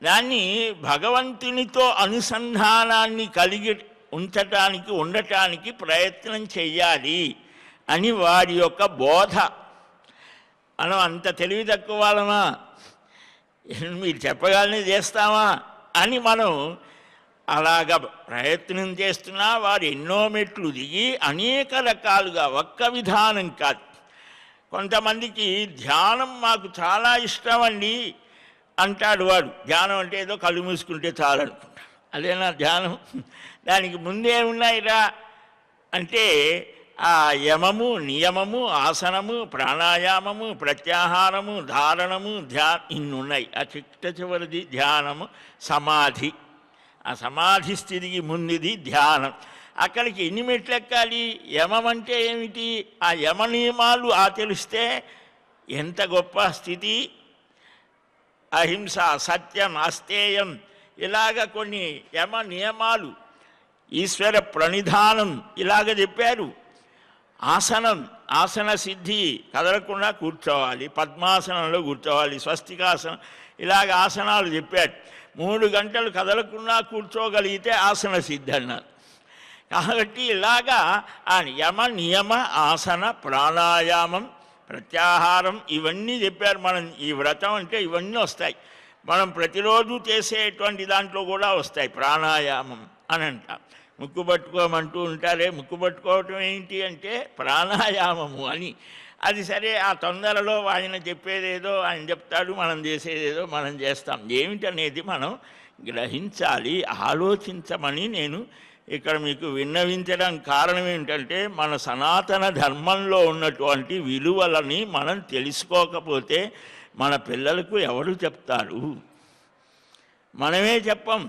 దాన్ని భగవంతునితో అనుసంధానాన్ని కలిగి ఉండటానికి ప్రయత్నం చెయ్యాలి అని వారి యొక్క బోధ. మనం అంత తెలివి తక్కువ వాళ్ళమా, మీరు చెప్పగానే చేస్తామా అని మనం అలాగ ప్రయత్నం చేస్తున్నా వారు ఎన్నో మెట్లు దిగి అనేక రకాలుగా, ఒక్క విధానం కాదు. కొంతమందికి ధ్యానం మాకు చాలా ఇష్టం అండి అంటాడు వాడు. ధ్యానం అంటే ఏదో కళ్ళు మూసుకుంటే చాలనుకుంటాడు. అదేనా ధ్యానం? దానికి ముందే ఉన్నాయిరా అంటే ఆ యమము, నియమము, ఆసనము, ప్రాణాయామము, ప్రత్యాహారము, ధారణము, ఇన్ని ఉన్నాయి. ఆ చివరిది ధ్యానము, సమాధి. ఆ సమాధి స్థితికి ముందుది ధ్యానం. అక్కడికి ఎన్ని మెట్లు ఎక్కాలి? యమం అంటే ఏమిటి? ఆ యమ నియమాలు ఆచరిస్తే ఎంత గొప్ప స్థితి. అహింస, సత్యం, అస్తేయం, ఇలాగ కొన్ని యమ నియమాలు, ఈశ్వర ప్రణిధానం ఇలాగ చెప్పారు. ఆసన సిద్ధి, కదలకుండా కూర్చోవాలి, పద్మాసనంలో కూర్చోవాలి, స్వస్తికాసనం, ఇలాగ ఆసనాలు చెప్పారు. 3 గంటలు కదలకుండా కూర్చోగలిగితే ఆసన సిద్ధి అన్నారు. కాబట్టి ఇలాగా ఆ యమ నియమ ఆసన ప్రాణాయామం ప్రత్యాహారం ఇవన్నీ చెప్పారు. మనం ఈ వ్రతం అంటే ఇవన్నీ వస్తాయి. మనం ప్రతిరోజు చేసేటువంటి దాంట్లో కూడా వస్తాయి. ప్రాణాయామం అని అంటాం. ముక్కు పట్టుకోమంటూ ఉంటారే, ముక్కు పట్టుకోవటం ఏంటి అంటే ప్రాణాయామము అని. అది సరే, ఆ తొందరలో ఆయన చెప్పేదేదో ఆయన చెప్తాడు, మనం చేసేదేదో మనం చేస్తాం. ఏమిటనేది మనం గ్రహించాలి, ఆలోచించమని నేను ఇక్కడ మీకు విన్నవించడం కారణం ఏంటంటే మన సనాతన ధర్మంలో ఉన్నటువంటి విలువలని మనం తెలుసుకోకపోతే మన పిల్లలకు ఎవరు చెప్తారు? మనమే చెప్పం,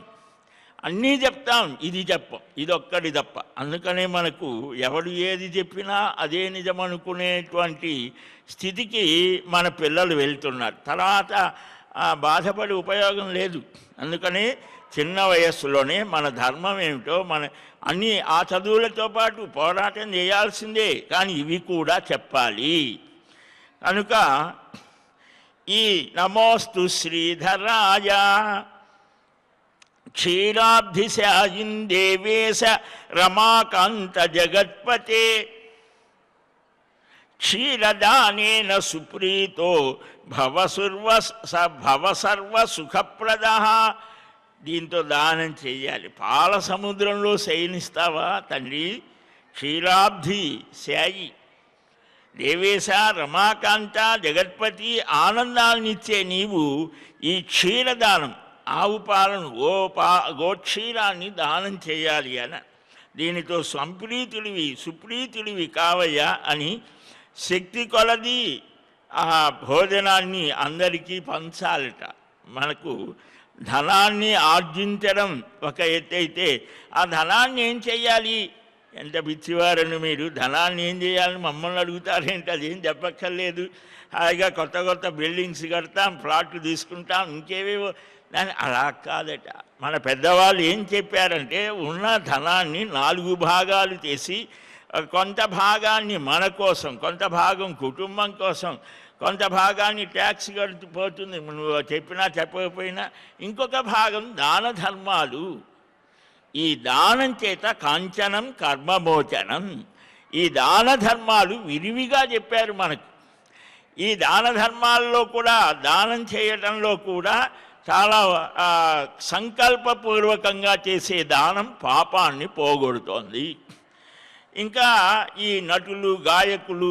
అన్నీ చెప్తాం, ఇది చెప్పం, ఇదొక్కటి తప్ప. అందుకనే మనకు ఎవడు ఏది చెప్పినా అదే నిజం అనుకునేటువంటి స్థితికి మన పిల్లలు వెళ్తున్నారు. తర్వాత బాధపడి ఉపయోగం లేదు. అందుకనే చిన్న వయస్సులోనే మన ధర్మం ఏమిటో మన అన్నీ ఆ చదువులతో పాటు పోరాటం చేయాల్సిందే, కానీ ఇవి కూడా చెప్పాలి. కనుక ఈ నమోస్తు శ్రీధరాయ క్షీరాబ్ధిశాయిన్ దేవేశ రమాకాంత జగత్పతే క్షీరదానేన సుప్రీతో భవ సుఖప్రద. దీంతో దానం చేయాలి. పాల సముద్రంలో శయనిస్తావా తండ్రి? క్షీరాబ్ధి శాయి దేవేశ రమాకాంత జగత్పతి ఆనందాన్నిచ్చే నీవు ఈ క్షీరదానం, ఆవు పాలను గోక్షీరాన్ని దానం చేయాలి అని. దీనితో సుప్రీతుడివి కావయ్యా అని శక్తి కొలది ఆ భోజనాన్ని అందరికీ పంచాలట. మనకు ధనాన్ని ఆర్జించడం ఒక ఎత్తైతే ఆ ధనాన్ని ఏం చెయ్యాలి? ఎంత పిచ్చివారని మీరు, ధనాన్ని ఏం చేయాలని మమ్మల్ని అడుగుతారేంటి? అదేం చెప్పక్కర్లేదు. హాయిగా కొత్త బిల్డింగ్స్ కడతాం, ప్లాట్లు తీసుకుంటాం, ఇంకేవేవో. దాన్ని అలా కాదట. మన పెద్దవాళ్ళు ఏం చెప్పారంటే ఉన్న ధనాన్ని 4 భాగాలు చేసి కొంత భాగాన్ని మన కోసం, కొంత భాగం కుటుంబం కోసం, కొంత భాగాన్ని ట్యాక్స్ కడిపోతుంది, నువ్వు చెప్పినా చెప్పకపోయినా, ఇంకొక భాగం దాన ధర్మాలు. ఈ దానం చేత కాంచనం కర్మమోచనం. ఈ దాన ధర్మాలు విరివిగా చెప్పారు మనకు. ఈ దాన ధర్మాల్లో కూడా, దానం చేయటంలో కూడా చాలా సంకల్పపూర్వకంగా చేసే దానం పాపాన్ని పోగొడుతోంది. ఇంకా ఈ నటులు, గాయకులు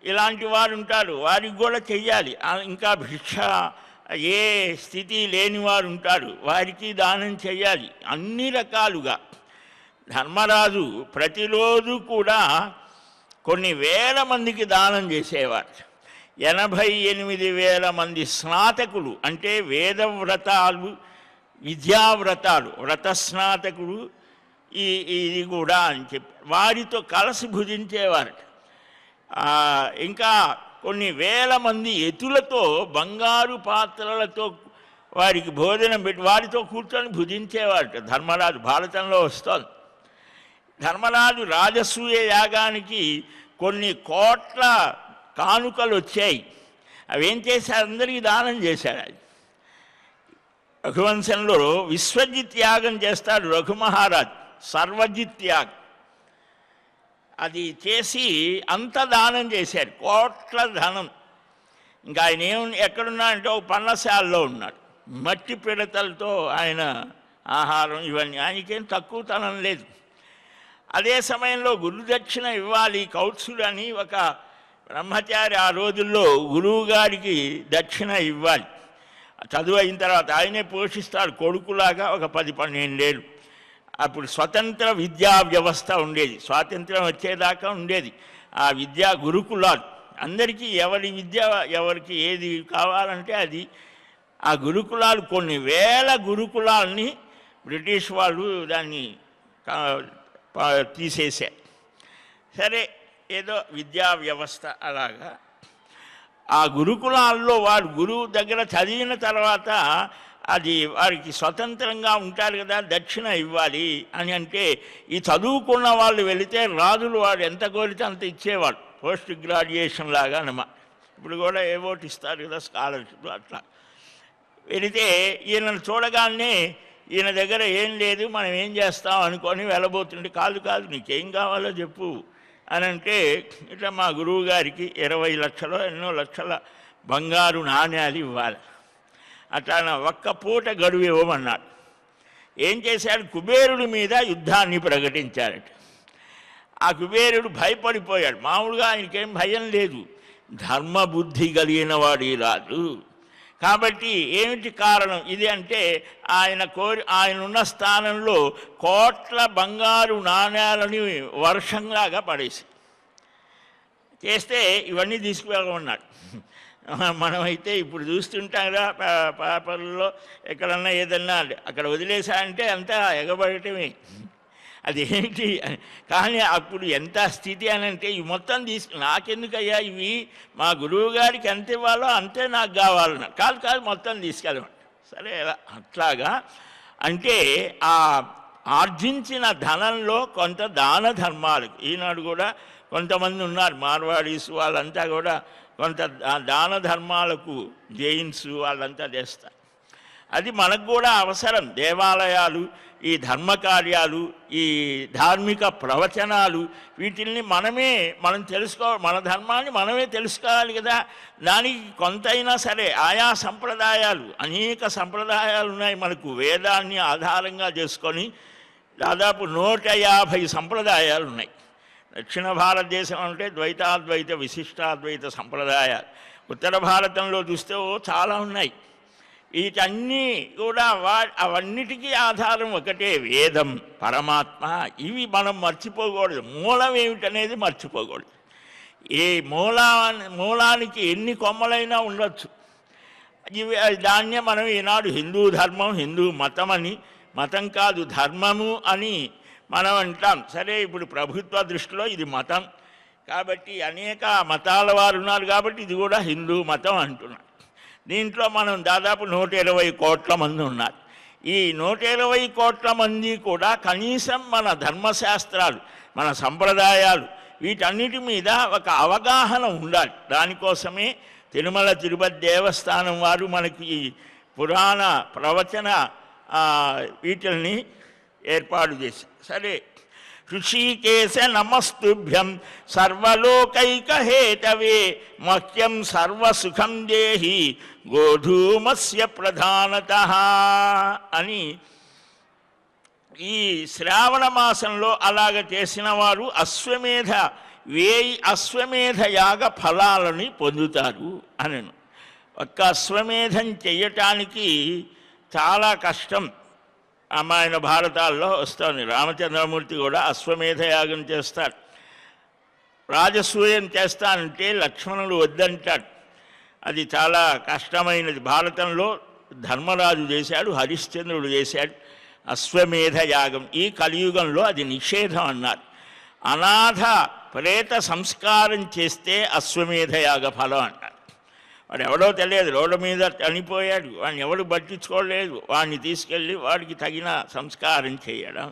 ఇలాంటి వారు ఉంటారు, వారికి కూడా చెయ్యాలి. ఇంకా భిక్ష ఏ స్థితి లేని వారు ఉంటారు, వారికి దానం చెయ్యాలి. అన్ని రకాలుగా ధర్మరాజు ప్రతిరోజు కూడా కొన్ని వేల మందికి దానం చేసేవారు. 88,000 మంది స్నాతకులు, అంటే వేదవ్రతాలు, విద్యావ్రతాలు, వ్రతస్నాతకులు ఇది కూడా అని చెప్పి వారితో కలిసి భుజించేవారు. ఇంకా కొన్ని వేల మంది ఎతులతో, బంగారు పాత్రలతో వారికి భోజనం పెట్టి వారితో కూర్చొని భుజించేవారట ధర్మరాజు. భారతంలో వస్తోంది. ధర్మరాజు రాజసూయ యాగానికి కొన్ని కోట్ల కానుకలు వచ్చాయి. అవేం చేశారు? అందరికీ దానం చేశాడు. అది రఘువంశంలో విశ్వజిత్ యాగం చేస్తాడు రఘుమహారాజ్, సర్వజిత్ యాగం. అది చేసి అంత దానం చేశాడు, కోట్ల ధనం. ఇంకా ఆయన ఎక్కడున్నాడంటే ఒక పన్నశాలలో ఉన్నాడు. మట్టి పిడతలతో ఆయన ఆహారం ఇవన్నీ, ఆయనకేం తక్కువతనం లేదు. అదే సమయంలో గురుదక్షిణ ఇవ్వాలి. కౌత్సుడు అని ఒక బ్రహ్మచారి ఆ రోజుల్లో గురువు గారికి దక్షిణ ఇవ్వాలి. చదువు అయిన తర్వాత ఆయనే పోషిస్తాడు కొడుకులాగా ఒక 10-12 ఏళ్ళు. అప్పుడు స్వతంత్ర విద్యా వ్యవస్థ ఉండేది, స్వాతంత్రం వచ్చేదాకా ఉండేది. ఆ విద్యా గురుకులాలు అందరికీ ఎవరి విద్య ఎవరికి ఏది కావాలంటే అది. ఆ గురుకులాలు కొన్ని వేల గురుకులాలని బ్రిటిష్ వాళ్ళు దాన్ని తీసేశారు. సరే, ఏదో విద్యా వ్యవస్థ అలాగా. ఆ గురుకులాల్లో వారు గురువు దగ్గర చదివిన తర్వాత అది వారికి స్వతంత్రంగా ఉంటారు కదా, దక్షిణ ఇవ్వాలి అని. అంటే ఈ చదువుకున్న వాళ్ళు వెళితే రాజులు వాడు ఎంత కోరితే అంత ఇచ్చేవాడు, పోస్ట్ గ్రాడ్యుయేషన్ లాగా అన్నమాట. ఇప్పుడు కూడా ఏవోటి ఇస్తారు కదా, స్కాలర్షిప్ అట్లా. వెళితే ఈయనను చూడగానే ఈయన దగ్గర ఏం లేదు, మనం ఏం చేస్తాం అనుకొని వెళ్ళబోతుంటే, కాదు నీకేం కావాలో చెప్పు అని అంటే, ఇట్లా మా గురువు గారికి 20 లక్షలు ఎన్నో లక్షల బంగారు నాణ్యాలు ఇవ్వాలి, అట్లా ఒక్క పూట గడువు ఇవ్వమన్నాడు. ఏం చేశాడు? కుబేరుడి మీద యుద్ధాన్ని ప్రకటించారట. ఆ కుబేరుడు భయపడిపోయాడు. మామూలుగా ఆయనకేం భయం లేదు, ధర్మబుద్ధి కలిగిన వాడు ఈ రాజు. కాబట్టి ఏమిటి కారణం ఇది అంటే ఆయన ఉన్న స్థానంలో కోట్ల బంగారు నాణ్యాలని వర్షంలాగా పడేసి చేస్తే ఇవన్నీ తీసుకువెళ్ళమన్నాడు. మనమైతే ఇప్పుడు చూస్తుంటాం కదా పేపర్లో ఎక్కడన్నా ఏదన్నా అక్కడ వదిలేసా అంతా ఎగబడటమే. అదేంటి కానీ అప్పుడు ఎంత స్థితి అని అంటే ఇవి మొత్తం నాకెందుకయ్యా ఇవి మా గురువు గారికి ఎంత ఇవ్వాలో అంతే నాకు కావాలన్నారు. కాదు మొత్తం తీసుకెళ్ళమంట. సరే అట్లాగా అంటే ఆ ఆర్జించిన ధనంలో కొంత దాన ధర్మాలకు ఈనాడు కూడా కొంతమంది ఉన్నారు మార్వాడీస్ వాళ్ళంతా కూడా కొంత దాన ధర్మాలకు జైన్స్ వాళ్ళంతా చేస్తారు. అది మనకు కూడా అవసరం. దేవాలయాలు, ఈ ధర్మకార్యాలు, ఈ ధార్మిక ప్రవచనాలు వీటిల్ని మనం మన ధర్మాన్ని మనమే తెలుసుకోవాలి కదా. దానికి కొంతైనా సరే ఆయా సంప్రదాయాలు, అనేక సంప్రదాయాలు ఉన్నాయి మనకు. వేదాన్ని ఆధారంగా చేసుకొని దాదాపు 150 సంప్రదాయాలు ఉన్నాయి. దక్షిణ భారతదేశం అంటే ద్వైతాద్వైత విశిష్టాద్వైత సంప్రదాయాలు. ఉత్తర భారతంలో చూస్తే చాలా ఉన్నాయి. వీటన్నీ కూడా అవన్నిటికీ ఆధారం ఒకటే, వేదం, పరమాత్మ. ఇవి మనం మర్చిపోకూడదు. మూలం ఏమిటనేది మర్చిపోకూడదు. ఏ మూలానికి ఎన్ని కొమ్మలైనా ఉండొచ్చు. దాన్నే మనం ఈనాడు హిందూ ధర్మం, హిందూ మతం అని, మతం కాదు ధర్మము అని మనం అంటాం. సరే ఇప్పుడు ప్రభుత్వ దృష్టిలో ఇది మతం కాబట్టి అనేక మతాల వారు ఉన్నారు కాబట్టి ఇది కూడా హిందూ మతం అంటున్నారు. దీంట్లో మనం దాదాపు 120 కోట్ల మంది ఉన్నారు. ఈ 120 కోట్ల మంది కూడా కనీసం మన ధర్మశాస్త్రాలు, మన సంప్రదాయాలు వీటన్నిటి మీద ఒక అవగాహన ఉండాలి. దానికోసమే తిరుమల తిరుపతి దేవస్థానం వారు మనకి ఈ పురాణ ప్రవచన వీటిల్ని ఏర్పాటు చేశారు. సరే ఋషికేశ నమస్తుభ్యం సర్వలోకైకహేతవే మహ్యం సర్వసుఖం దేహి గోధూమస్య ప్రధానతః అని ఈ శ్రావణ మాసంలో అలాగ చేసిన వారు 1000 అశ్వమేధ యాగ ఫలాలని పొందుతారు అని. ఒక్క అశ్వమేధం చెయ్యటానికి చాలా కష్టం. రామాయణ భారతాల్లో వస్తుంది. రామచంద్రమూర్తి కూడా అశ్వమేధ యాగం చేస్తాడు. రాజసూయం చేస్తానంటే లక్ష్మణుడు వద్దంటాడు. అది చాలా కష్టమైనది. భారతంలో ధర్మరాజు చేశాడు, హరిశ్చంద్రుడు చేశాడు అశ్వమేధ యాగం. ఈ కలియుగంలో అది నిషేధం అన్నారు. అనాథ ప్రేత సంస్కారం చేస్తే అశ్వమేధ యాగ ఫలం అన్నారు. వాడు ఎవడో తెలియదు, రోడ్డు మీద చనిపోయాడు, వాడిని ఎవడు పట్టించుకోలేదు, వాడిని తీసుకెళ్ళి వాడికి తగిన సంస్కారం చేయడం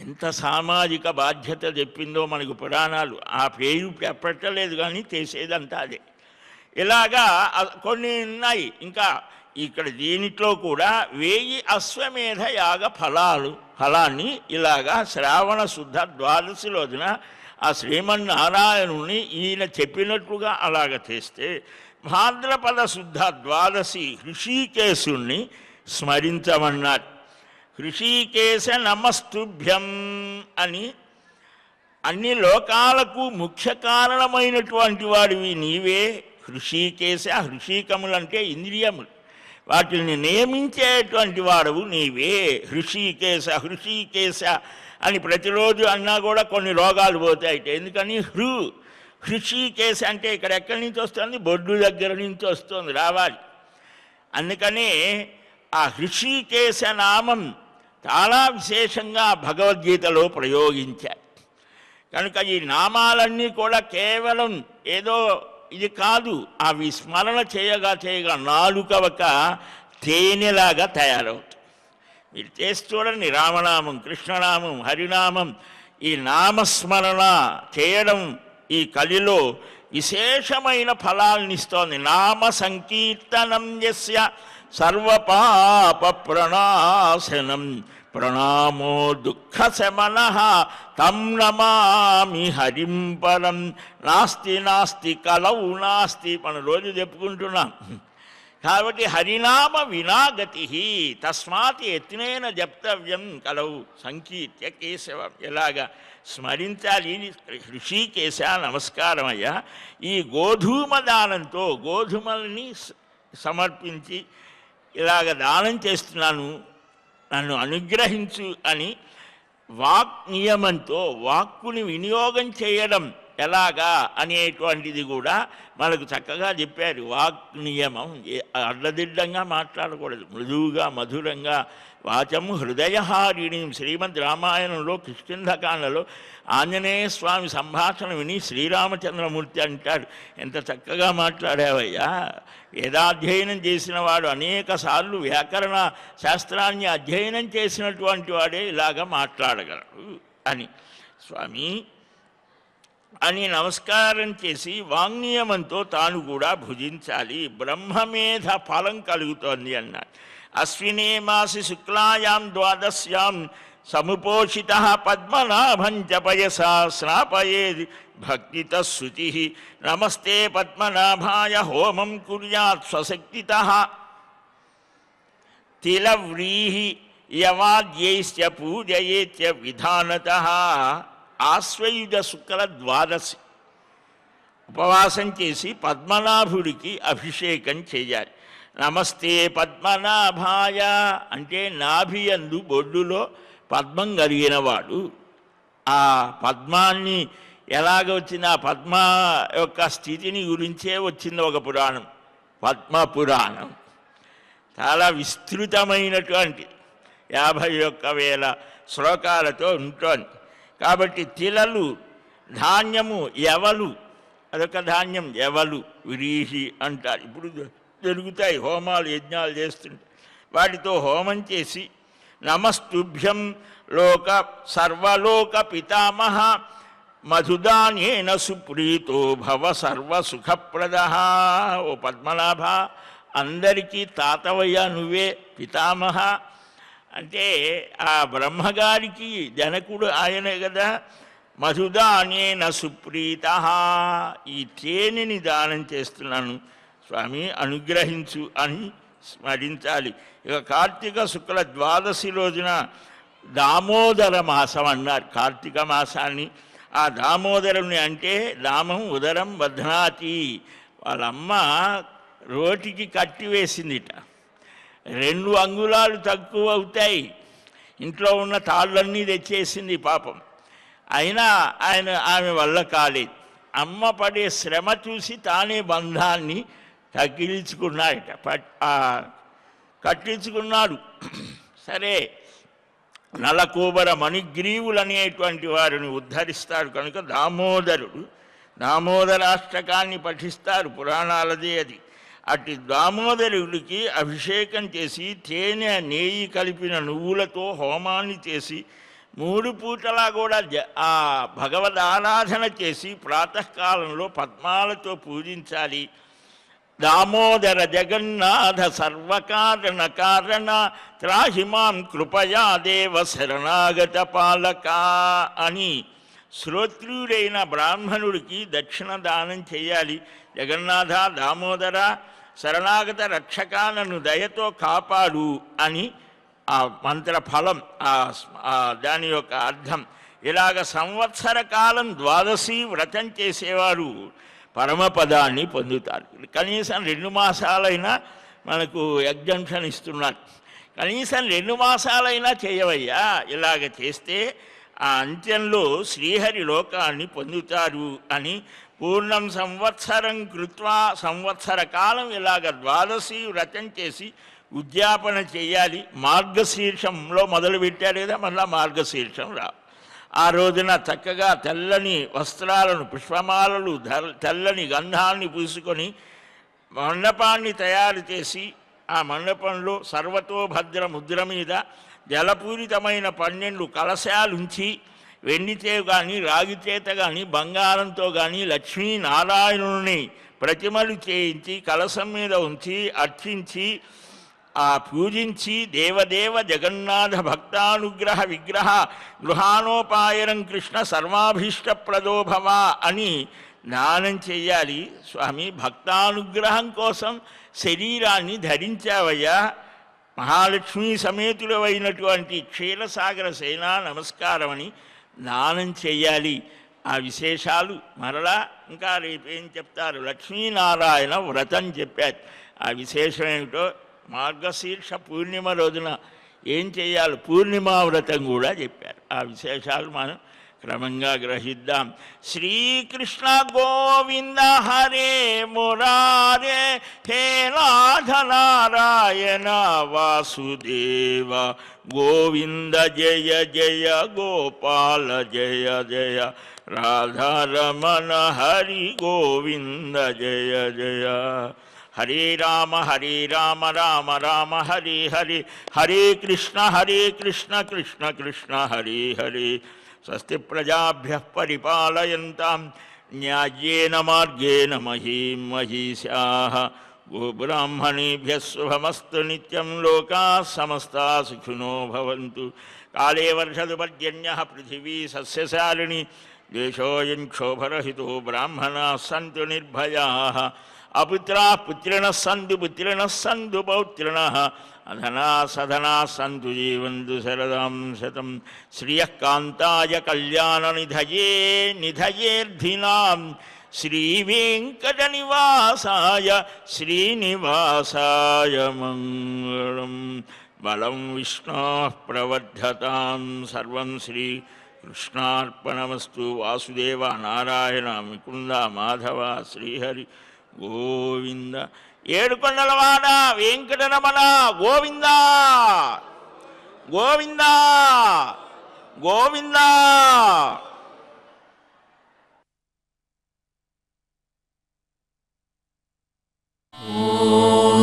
ఎంత సామాజిక బాధ్యత చెప్పిందో మనకు పురాణాలు. ఆ పేరు పెట్టలేదు కానీ చేసేదంతా అదే. ఇలాగా కొన్ని ఉన్నాయి. ఇంకా ఇక్కడ దీనిట్లో కూడా 1000 అశ్వమేధ యాగ ఫలాన్ని ఇలాగా శ్రావణ శుద్ధ ద్వాదశి రోజున ఆ శ్రీమన్నారాయణుని ఈయన చెప్పినట్లుగా అలాగ చేస్తే భాద్రపద శుద్ధ ద్వాదశి హృషీకేశుణ్ణి స్మరించమన్నారు. హృషీకేశ నమస్తుభ్యం అని అన్ని లోకాలకు ముఖ్య కారణమైనటువంటి వాడివి నీవే హృషీకేశ. హృషీకములంటే ఇంద్రియములు, వాటిని నియమించేటువంటి వాడవు నీవే హృషీకేశ. హృషీకేశ అని ప్రతిరోజు అన్నా కూడా కొన్ని రోగాలు పోతాయి. ఎందుకని హృషీకేశ అంటే ఇక్కడ ఎక్కడి నుంచి వస్తుంది? బొడ్డు దగ్గర నుంచి వస్తుంది, రావాలి. అందుకనే ఆ హృషీకేశ నామం చాలా విశేషంగా భగవద్గీతలో ప్రయోగించారు. కనుక ఈ నామాలన్నీ కూడా కేవలం ఏదో ఇది కాదు, అవి స్మరణ చేయగా నాలుక ఒక తేనెలాగా తయారవుతుంది. మీరు చేసి చూడండి, రామనామం, కృష్ణనామం, హరినామం, ఈ నామస్మరణ చేయడం ఈ కలిలో విశేషమైన ఫలాలను ఇస్తోంది. నామ సంకీర్తనం యస్య సర్వపాప ప్రణాశనం ప్రణామో దుఃఖ శమనః తం నమామి హరిం పరం. నాస్తి నాస్తి కలౌ నాస్తి మనం రోజు చెప్పుకుంటున్నాం. కాబట్టి హరినామ వినాగతి తస్మాత్ యత్నేన జప్తవ్యం కలౌ సంకీర్త్య కేశవం. ఎలాగా స్మరించాలి? హృషీకేశ నమస్కారం అయ్యా. ఈ గోధూమ దానంతో గోధుమల్ని సమర్పించి ఇలాగ దానం చేస్తున్నాను, నన్ను అనుగ్రహించు అని వాక్ నియమంతో వాక్కుని వినియోగం చేయడం ఎలాగా అనేటువంటిది కూడా మనకు చక్కగా చెప్పారు. వాక్ నియమం అడ్డదిడ్డంగా మాట్లాడకూడదు, మృదువుగా మధురంగా వాచం హృదయహారిణి. శ్రీమద్ రామాయణంలో కిష్కింధకాండలో ఆంజనేయ స్వామి సంభాషణ విని శ్రీరామచంద్రమూర్తి అంటాడు, ఎంత చక్కగా మాట్లాడావయ్యా, వేదాధ్యయనం చేసిన వాడు అనేక సార్లు వ్యాకరణ శాస్త్రాన్ని అధ్యయనం చేసినటువంటి వాడే ఇలాగ మాట్లాడగలడు అని. స్వామి అని నమస్కారం చేసి వాంగ్నియమంతో తాను కూడా భుజించాలి. బ్రహ్మమేధ ఫలం కలుగుతోంది అన్నాడు. అశ్వినే మాసి శుక్లాయాం ద్వాదశ్యాం సముపోషిత పద్మనాభం జపయసా స్నాపయేది భక్తిత శుచి. నమస్తే పద్మనాభాయ హోమం కుర్యాత్ స్వశక్తితః. తిలవ్రీహి యవాద్యైశ్చ పూజయేత్య విధానతః. ఆశ్వయుజ శుక్ల ద్వాదశి ఉపవాసం చేసి పద్మనాభుడికి అభిషేకం చేయాలి. నమస్తే పద్మనాభాయ అంటే నాభియందు బొడ్డులో పద్మం కలిగినవాడు. ఆ పద్మాన్ని ఎలాగ వచ్చింది, ఆ పద్మ యొక్క స్థితిని గురించే వచ్చింది ఒక పురాణం, పద్మ పురాణం. చాలా విస్తృతమైనటువంటి 51,000 శ్లోకాలతో ఉంటుంది. కాబట్టి తిలలు ధాన్యము, ఎవలు అదొక ధాన్యం, ఎవలు వ్రీహి అంటారు. ఇప్పుడు జరుగుతాయి హోమాలు యజ్ఞాలు చేస్తుంటే వాటితో హోమం చేసి నమస్తుభ్యం లోక సర్వలోక పితామహ మధుదానేన సుప్రీతో భవ సర్వసుఖప్రద. ఓ పద్మనాభ, అందరికీ తాతవయ్య నువ్వే పితామహ అంటే ఆ బ్రహ్మగారికి జనకుడు ఆయనే కదా. మధుదానేన సుప్రీత, ఈ తేనెని దానం చేస్తున్నాను స్వామి అనుగ్రహించు అని స్మరించాలి. ఇక కార్తీక శుక్ల ద్వాదశి రోజున దామోదర మాసం అన్నారు కార్తీక మాసాన్ని. ఆ దామోదరుని అంటే దామం ఉదరం బధ్నాతి. వాళ్ళమ్మ రోటికి కట్టివేసిందిట, 2 అంగుళాలు తక్కువ అవుతాయి. ఇంట్లో ఉన్న తాళ్ళన్నీ తెచ్చేసింది పాపం. అయినా ఆమె వల్ల కాలేదు. అమ్మ పడే శ్రమ చూసి తానే బంధాన్ని తగిలించుకున్నాడట, కట్టించుకున్నాడు. సరే, నలకోబర మణిగ్రీవులు అనేటువంటి వారిని ఉద్ధరిస్తాడు కనుక దామోదరుడు. దామోదరాష్టకాన్ని పఠిస్తారు, పురాణాలదే అది. అటు దామోదరుడికి అభిషేకం చేసి తేనె నెయ్యి కలిపిన నువ్వులతో హోమాన్ని చేసి 3 పూటలా కూడా ఆ భగవద్ ఆరాధన చేసి ప్రాతకాలంలో పద్మాలతో పూజించాలి. దామోదర జగన్నాథ సర్వకారణ కారణ త్రాహిమాం కృపయా దేవ శరణాగత పాలక అని శ్రోత్రియుడైన బ్రాహ్మణుడికి దక్షిణ దానం చేయాలి. జగన్నాథ, దామోదర, శరణాగత రక్షక, నన్ను దయతో కాపాడు అని ఆ మంత్ర ఫలం, దాని యొక్క అర్థం. ఇలాగ సంవత్సర కాలం ద్వాదశి వ్రతం చేసేవారు పరమపదాన్ని పొందుతారు. కనీసం 2 మాసాలైనా మనకు ఎగ్జంప్షన్ ఇస్తున్నారు. కనీసం 2 మాసాలైనా చేయవయ్యా, ఇలాగ చేస్తే ఆ అంత్యంలో శ్రీహరి లోకాన్ని పొందుతారు అని. పూర్ణం సంవత్సరం కృత్వా, సంవత్సర కాలం ఇలాగ ద్వాదశి వ్రతం చేసి ఉద్యాపన చేయాలి. మార్గశీర్షంలో మొదలుపెట్టారు కదా, మళ్ళా మార్గశీర్షం ఆ రోజున చక్కగా తెల్లని వస్త్రాలను, పుష్పమాలలు, తెల్లని గంధాన్ని పూసుకొని మండపాన్ని తయారు చేసి ఆ మండపంలో సర్వతోభద్ర ముద్ర మీద జలపూరితమైన 12 కలశాలుంచి వెండితే కానీ, రాగి చేత కానీ, బంగారంతో కానీ లక్ష్మీనారాయణుని ప్రతిమలు చేయించి కలశం మీద ఉంచి అర్చించి పూజించి దేవదేవ జగన్నాథ భక్తానుగ్రహ విగ్రహ గృహానోపాయనం కృష్ణ సర్వాభీష్టప్రదోభవ అని దానం చెయ్యాలి. స్వామి, భక్తానుగ్రహం కోసం శరీరాన్ని ధరించావయ్యా, మహాలక్ష్మీ సమేతులైనటువంటి క్షీరసాగర సేనా నమస్కారం అని దానం చెయ్యాలి. ఆ విశేషాలు మరలా ఇంకా రేపేం చెప్తారు. లక్ష్మీనారాయణ వ్రతం చెప్పారు. ఆ విశేషం ఏమిటో మార్గశీర్ష పూర్ణిమ రోజున ఏం చేయాలి, పూర్ణిమా వ్రతం కూడా చెప్పారు. ఆ విశేషాలు మనం క్రమంగా గ్రహిద్దాం. శ్రీకృష్ణ గోవింద హరే మురారే హే నాథ నారాయణ వాసుదేవ గోవింద జయ జయ గోపాల జయ జయ రాధారమణ హరి గోవింద జయ జయ. హరే రామ రామ రామ హరే హరే, హరే కృష్ణ కృష్ణ కృష్ణ హరే హరే. స్వస్తి ప్రజాభ్యః పరిపాలయంతాం న్యాయేన మార్గేణ మహీం మహీశాః. గోబ్రాహ్మణేభ్యः శుభమస్తు నిత్యం. లోకాः సమస్తాः సుఖినో భవంతు. కాలే వర్షతు పర్జన్యః పృథివీ సస్యశాలినీ. దేశోऽयं క్షోభరహితో బ్రాహ్మణాः సంతు నిర్భయాः. అపుత్రాः పుత్రిణः సంతు పౌత్రిణः. అధనా సధనా సంతు జీవంతు శరదాం శతం. శ్రియః కాంతాయ కళ్యాణ నిధయేర్థినాం. శ్రీవేంకట నివాసాయ శ్రీనివాసాయ మంగళం. బలం విష్ణోః ప్రవర్ధతాం. సర్వం శ్రీకృష్ణార్పణమస్తు. వాసుదేవ నారాయణ ముకుంద మాధవ శ్రీహరి గోవింద. ఏడుకొండలవాడ వెంకటరమణ గోవింద గోవింద గోవింద. ఓం